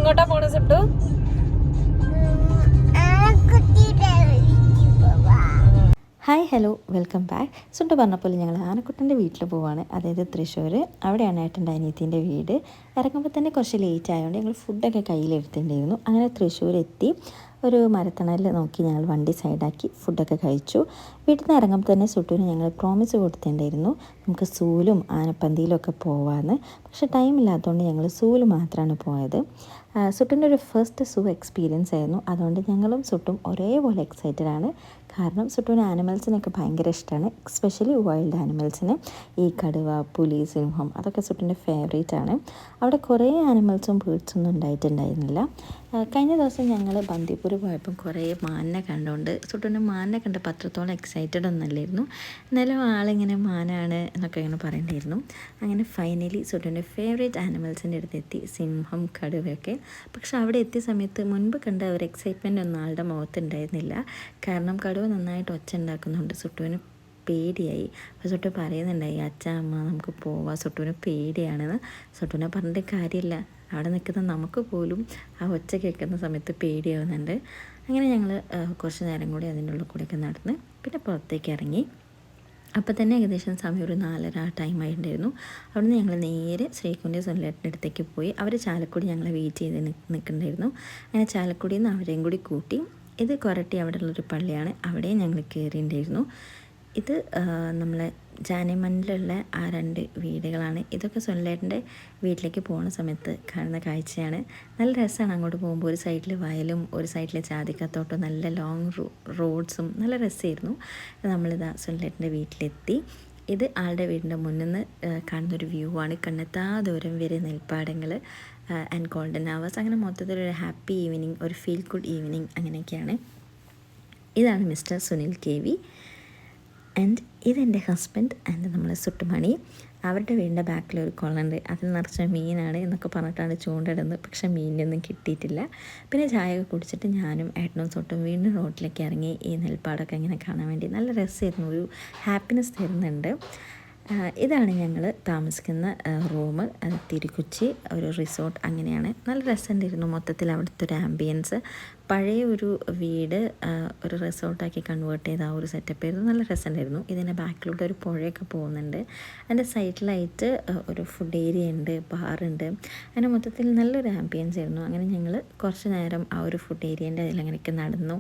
എങ്ങോട്ടാ പോണ Suttu? Hi hello welcome back. Suttu പറഞ്ഞപ്പോൾ ഞങ്ങൾ ആനക്കുട്ടൻ്റെ വീട്ടിൽ പോവാണ്, അതായത് തൃശ്ശൂർ. അവിടെയാണ് ഏട്ടൻ്റെ അനിയത്തിൻ്റെ വീട്. ഇറങ്ങുമ്പോൾ തന്നെ കുറച്ച് ലേറ്റ് ആയതുകൊണ്ട് ഞങ്ങൾ ഫുഡൊക്കെ കയ്യിലെടുത്തിട്ടുണ്ടായിരുന്നു. അങ്ങനെ തൃശ്ശൂർ എത്തി ഒരു മരത്തണലിൽ നോക്കി ഞങ്ങൾ വണ്ടി സൈഡാക്കി ഫുഡൊക്കെ കഴിച്ചു. വീട്ടിൽ നിന്ന് ഇറങ്ങുമ്പോൾ തന്നെ സുട്ടുവിന് ഞങ്ങൾ പ്രോമിസ് കൊടുത്തിട്ടുണ്ടായിരുന്നു നമുക്ക് സൂലും ആനപ്പന്തിയിലും ഒക്കെ പോവാമെന്ന്. പക്ഷേ ടൈം ഇല്ലാത്തതുകൊണ്ട് ഞങ്ങൾ സൂല് മാത്രമാണ് പോയത്. സുട്ടിൻ്റെ ഒരു ഫസ്റ്റ് സൂ എക്സ്പീരിയൻസ് ആയിരുന്നു. അതുകൊണ്ട് ഞങ്ങളും സുട്ടും ഒരേപോലെ എക്സൈറ്റഡ് ആണ്. കാരണം സുട്ടുവിന് ആനിമൽസിനൊക്കെ ഭയങ്കര ഇഷ്ടമാണ്, എസ്പെഷ്യലി വൈൽഡ് ആനിമൽസിന്. ഈ കടുവ, പുലി, സിംഹം അതൊക്കെ സുട്ടിൻ്റെ ഫേവറേറ്റ് ആണ്. അവിടെ കുറേ ആനിമൽസും ബേർഡ്സൊന്നും ഉണ്ടായിട്ടുണ്ടായിരുന്നില്ല. കഴിഞ്ഞ ദിവസം ഞങ്ങൾ ബന്ദിപ്പൂർ പോയപ്പം കുറേ മാനിനെ കണ്ടുകൊണ്ട് സുട്ടുവിൻ്റെ മാനിനെ കണ്ടപ്പോൾ അത്രത്തോളം എക്സൈറ്റഡ് ഒന്നല്ലായിരുന്നു. എന്നാലും ആളിങ്ങനെ മാനാണ് എന്നൊക്കെ ഇങ്ങനെ പറയേണ്ടിയിരുന്നു. അങ്ങനെ ഫൈനലി സുട്ടുവിൻ്റെ ഫേവറേറ്റ് ആനിമൽസിൻ്റെ അടുത്തെത്തി, സിംഹം, കടുവയൊക്കെ. പക്ഷെ അവിടെ എത്തിയ സമയത്ത് മുൻപ് കണ്ട ഒരു എക്സൈറ്റ്മെൻ്റ് ഒന്നും ആളുടെ മുഖത്തുണ്ടായിരുന്നില്ല. കാരണം കടുവ നന്നായിട്ട് ഒച്ച ഉണ്ടാക്കുന്നുണ്ട്. സുട്ടുവിന് പേടിയായി. അപ്പോൾ സുട്ടു പറയുന്നുണ്ടായി, അച്ഛ അമ്മ നമുക്ക് പോവാം, സുട്ടുവിന് പേടിയാണെന്ന്. സുട്ടുവിനെ പറഞ്ഞിട്ട് കാര്യമില്ല, അവിടെ നിൽക്കുന്ന നമുക്ക് പോലും ആ ഒച്ച കേൾക്കുന്ന സമയത്ത് പേടിയാവുന്നുണ്ട്. അങ്ങനെ ഞങ്ങൾ കുറച്ച് നേരം കൂടി അതിൻ്റെ ഉള്ളിൽ കൂടെയൊക്കെ നടന്ന് പിന്നെ പുറത്തേക്ക് ഇറങ്ങി. അപ്പോൾ തന്നെ ഏകദേശം സമയം ഒരു 4:30 ടൈം ആയിട്ടുണ്ടായിരുന്നു. അവിടുന്ന് ഞങ്ങൾ നേരെ ശ്രീകുൻ്റെ സുനിലേട്ടൻ്റെ അടുത്തേക്ക് പോയി. അവർ ചാലക്കുടി ഞങ്ങളെ വെയിറ്റ് ചെയ്ത് നിൽക്കുന്നുണ്ടായിരുന്നു. അങ്ങനെ ചാലക്കുടിയിൽ നിന്ന് അവരെയും കൂടി കൂട്ടി. ഇത് കൊരട്ടി അവിടെയുള്ളൊരു പള്ളിയാണ്, അവിടെയും ഞങ്ങൾ കയറിയിട്ടുണ്ടായിരുന്നു. ഇത് നമ്മളെ ജാനിമണ്ണിലുള്ള ആ 2 വീടുകളാണ്. ഇതൊക്കെ സുനിലേട്ടൻ്റെ വീട്ടിലേക്ക് പോകുന്ന സമയത്ത് കാണുന്ന കാഴ്ചയാണ്. നല്ല രസമാണ്. അങ്ങോട്ട് പോകുമ്പോൾ ഒരു സൈഡിൽ വയലും ഒരു സൈഡിൽ ജാതിക്കത്തോട്ടം, നല്ല ലോങ് റോഡ്സും, നല്ല രസമായിരുന്നു. നമ്മളിതാ സുനിലേട്ടൻ്റെ വീട്ടിലെത്തി. ഇത് ആളുടെ വീടിൻ്റെ മുന്നിൽ നിന്ന് കാണുന്നൊരു വ്യൂ ആണ്. കണ്ണെത്താ ദൂരം വരെ നെൽപ്പാടങ്ങൾ ആൻഡ് ഗോൾഡൻ അവേഴ്സ്. അങ്ങനെ മൊത്തത്തിലൊരു ഹാപ്പി ഈവനിങ്, ഒരു ഫീൽ ഗുഡ് ഈവനിങ് അങ്ങനെയൊക്കെയാണ്. ഇതാണ് മിസ്റ്റർ സുനിൽ KV ആൻഡ് ഇതെൻ്റെ ഹസ്ബൻഡ് ആൻഡ് നമ്മളെ സുട്ടുമണി. അവരുടെ വീടിൻ്റെ ബാക്കിലൊരു കുളമുണ്ട്, അതിൽ നിറച്ച മീനാണ് എന്നൊക്കെ പറഞ്ഞിട്ടാണ് ചൂണ്ടിടുന്നത്. പക്ഷേ മീനൊന്നും കിട്ടിയിട്ടില്ല. പിന്നെ ചായയൊക്കെ കുടിച്ചിട്ട് ഞാനും ഏട്ടനും സുട്ടും വീണ്ടും റോഡിലേക്ക് ഇറങ്ങി ഈ നെൽപ്പാടമൊക്കെ ഇങ്ങനെ കാണാൻ വേണ്ടി. നല്ല രസമായിരുന്നു, ഒരു ഹാപ്പിനെസ് തരുന്നുണ്ട്. ഇതാണ് ഞങ്ങൾ താമസിക്കുന്ന റൂം. തിരുക്കൊച്ചി ഒരു റിസോർട്ട് അങ്ങനെയാണ്. നല്ല രസമുണ്ടായിരുന്നു മൊത്തത്തിൽ അവിടുത്തെ ഒരു ആംബിയൻസ്. പഴയ ഒരു വീട് ഒരു റിസോർട്ടാക്കി കൺവേർട്ട് ചെയ്ത ആ ഒരു സെറ്റപ്പ് ആയിരുന്നു. നല്ല രസമുണ്ടായിരുന്നു. ഇതിൻ്റെ ബാക്കിലൂടെ ഒരു പുഴയൊക്കെ പോകുന്നുണ്ട്. അതിൻ്റെ സൈഡിലായിട്ട് ഒരു ഫുഡ് ഏരിയ ഉണ്ട്, ബാറുണ്ട്. അങ്ങനെ മൊത്തത്തിൽ നല്ലൊരു ആംബിയൻസ് ആയിരുന്നു. അങ്ങനെ ഞങ്ങൾ കുറച്ച് നേരം ആ ഒരു ഫുഡ് ഏരിയേൻ്റെ അതിലങ്ങനെയൊക്കെ നടന്നു.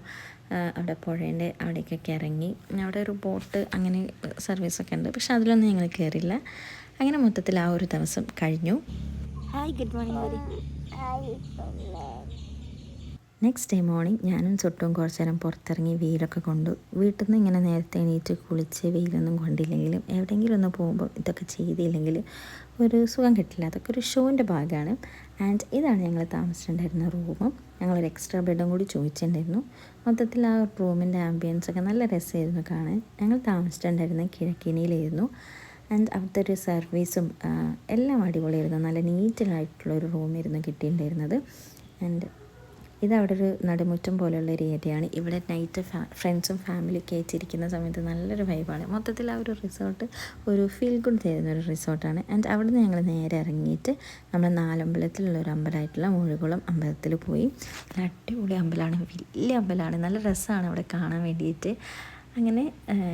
അവിടെ പുഴേൻ്റെ അവിടേക്കൊക്കെ ഇറങ്ങി. അവിടെ ഒരു ബോട്ട് അങ്ങനെ സർവീസൊക്കെ ഉണ്ട്, പക്ഷെ അതിലൊന്നും ഞങ്ങൾ കയറില്ല. അങ്ങനെ മൊത്തത്തിൽ ആ ഒരു ദിവസം കഴിഞ്ഞു. Hi, good morning. Next day morning ഞാനും സുട്ടും കുറച്ച് നേരം പുറത്തിറങ്ങി വെയിലൊക്കെ കൊണ്ടു. വീട്ടിൽ നിന്ന് ഇങ്ങനെ നേരത്തെ എണീറ്റ് കുളിച്ച് വെയിലൊന്നും കൊണ്ടില്ലെങ്കിലും എവിടെയെങ്കിലും ഒന്ന് പോകുമ്പോൾ ഇതൊക്കെ ചെയ്തില്ലെങ്കിൽ ഒരു സുഖം കിട്ടില്ല. അതൊക്കെ ഒരു ഷോൻ്റെ ഭാഗമാണ്. ആൻഡ് ഇതാണ് ഞങ്ങൾ താമസിച്ചിട്ടുണ്ടായിരുന്ന റൂം. ഞങ്ങളൊരു എക്സ്ട്രാ ബെഡും കൂടി ചോദിച്ചിട്ടുണ്ടായിരുന്നു. മൊത്തത്തിൽ ആ റൂമിൻ്റെ ആംബിയൻസൊക്കെ നല്ല രസമായിരുന്നു കാണാൻ. ഞങ്ങൾ താമസിച്ചിട്ടുണ്ടായിരുന്നത് കിഴക്കിനിയിലായിരുന്നു. ആൻഡ് അവിടുത്തെ ഒരു സർവീസും എല്ലാം അടിപൊളിയായിരുന്നു. നല്ല നീറ്റിലായിട്ടുള്ളൊരു റൂമായിരുന്നു കിട്ടിയിട്ടുണ്ടായിരുന്നത്. ആൻഡ് ഇതവിടെ ഒരു നടുമുറ്റം പോലെയുള്ള ഒരു ഏരിയയാണ്. ഇവിടെ നൈറ്റ് ഫ്രണ്ട്സും ഫാമിലിയൊക്കെ ആയിട്ടിരിക്കുന്ന സമയത്ത് നല്ലൊരു വൈബാണ്. മൊത്തത്തിൽ ആ ഒരു റിസോർട്ട് ഒരു ഫീൽ ഗുഡ് തരുന്നൊരു റിസോർട്ടാണ്. ആൻഡ് അവിടെ നിന്ന് ഞങ്ങൾ നേരെ ഇറങ്ങിയിട്ട് നമ്മൾ നാലമ്പലത്തിലുള്ള ഒരു അമ്പലമായിട്ടുള്ള മുഴുകുളം അമ്പലത്തിൽ പോയി. നല്ല അടിപൊളി അമ്പലമാണ്, വലിയ അമ്പലമാണ്, നല്ല രസമാണ് അവിടെ കാണാൻ വേണ്ടിയിട്ട്. അങ്ങനെ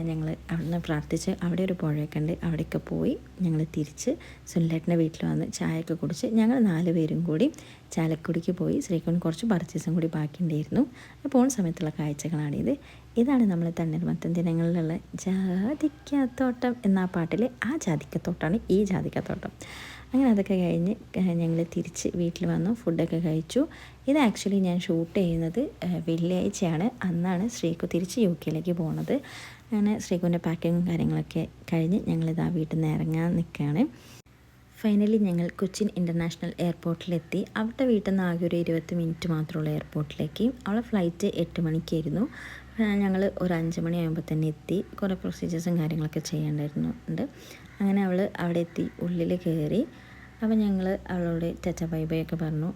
ഞങ്ങൾ അവിടുന്ന് പ്രാർത്ഥിച്ച് അവിടെ ഒരു പുഴയൊക്കെ ഉണ്ട്, അവിടെയൊക്കെ പോയി ഞങ്ങൾ തിരിച്ച് സുനിലേട്ടൻ്റെ വീട്ടിൽ വന്ന് ചായയൊക്കെ കുടിച്ച് ഞങ്ങൾ 4 പേരും കൂടി ചാലക്കുടിക്ക് പോയി. ശ്രീകുന് കുറച്ച് പർച്ചേസും കൂടി ബാക്കിയുണ്ടായിരുന്നു. പോകുന്ന സമയത്തുള്ള കാഴ്ചകളാണിത്. ഇതാണ് നമ്മൾ തണ്ണീർമത്തൻ ദിനങ്ങളിലുള്ള ജാതിക്കത്തോട്ടം എന്ന പാട്ടിലെ ആ ജാതിക്കത്തോട്ടമാണ് ഈ ജാതിക്കത്തോട്ടം. അങ്ങനെ അതൊക്കെ കഴിഞ്ഞ് ഞങ്ങൾ തിരിച്ച് വീട്ടിൽ വന്നു, ഫുഡൊക്കെ കഴിച്ചു. ഇത് ആക്ച്വലി ഞാൻ ഷൂട്ട് ചെയ്യുന്നത് വെള്ളിയാഴ്ചയാണ്. അന്നാണ് ശ്രീകു തിരിച്ച് UK പോകുന്നത്. അങ്ങനെ ശ്രീകുവിൻ്റെ പാക്കിങ്ങും കാര്യങ്ങളൊക്കെ കഴിഞ്ഞ് ഞങ്ങളിതാ വീട്ടിൽ നിന്ന് ഇറങ്ങാൻ നിൽക്കുകയാണ്. ഫൈനലി ഞങ്ങൾ കൊച്ചിൻ ഇൻ്റർനാഷണൽ എയർപോർട്ടിലെത്തി. അവിടെ വീട്ടിൽ നിന്ന് ആകെ ഒരു 20 മിനിറ്റ് മാത്രമുള്ള എയർപോർട്ടിലേക്ക്. അവളെ ഫ്ലൈറ്റ് 8 മണിക്കായിരുന്നു. ഞങ്ങൾ ഒരു 5 മണിയാകുമ്പോൾ തന്നെ എത്തി. കുറേ പ്രൊസീജിയേഴ്സും കാര്യങ്ങളൊക്കെ ചെയ്യേണ്ടതായിരുന്നുണ്ട്. അങ്ങനെ അവൾ അവിടെ എത്തി, ഉള്ളിൽ കയറി. അപ്പോൾ ഞങ്ങൾ അവളോട് ടച്ച ബൈ ബൈ ഒക്കെ പറഞ്ഞു.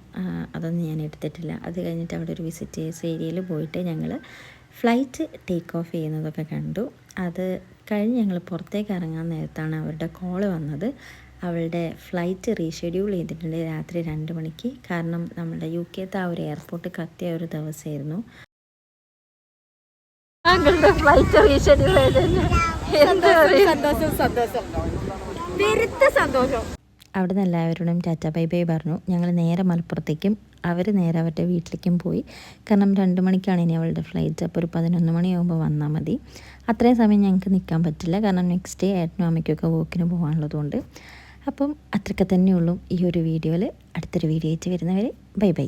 അതൊന്നും ഞാൻ എടുത്തിട്ടില്ല. അത് കഴിഞ്ഞിട്ട് അവിടെ ഒരു വിസിറ്റേഴ്സ് ഏരിയയിൽ പോയിട്ട് ഞങ്ങൾ ഫ്ലൈറ്റ് ടേക്ക് ഓഫ് ചെയ്യുന്നതൊക്കെ കണ്ടു. അത് കഴിഞ്ഞ് ഞങ്ങൾ പുറത്തേക്ക് ഇറങ്ങാൻ നേരത്താണ് അവരുടെ കോള് വന്നത്. അവളുടെ ഫ്ലൈറ്റ് റീഷെഡ്യൂൾ ചെയ്തിട്ടുണ്ട് രാത്രി 2 മണിക്ക്. കാരണം നമ്മുടെ UK-ത്തെ ആ ഒരു എയർപോർട്ട് കത്തിയ ഒരു ദിവസമായിരുന്നു. ഫ്ലൈറ്റ് റീഷെഡ്യൂൾ സന്തോഷം. അവിടെ നിന്ന് എല്ലാവരോടും ടാറ്റ ബൈ ബൈ പറഞ്ഞു. ഞങ്ങൾ നേരെ മലപ്പുറത്തേക്കും അവർ നേരെ അവരുടെ വീട്ടിലേക്കും പോയി. കാരണം 2 മണിക്കാണ് ഇനി അവളുടെ ഫ്ലൈറ്റ്. അപ്പോൾ ഒരു 11 മണിയാകുമ്പോൾ വന്നാൽ മതി. അത്രയും സമയം ഞങ്ങൾക്ക് നിൽക്കാൻ പറ്റില്ല. കാരണം നെക്സ്റ്റ് ഡേ ഏട്ടനും അമ്മയ്ക്കൊക്കെ വോക്കിന് പോകാനുള്ളതുകൊണ്ട്. അപ്പം അത്രയ്ക്ക് തന്നെയുള്ളൂ ഈ ഒരു വീഡിയോയിൽ. അടുത്തൊരു വീഡിയോ ആയിട്ട് വരുന്നവരെ ബൈ ബൈ.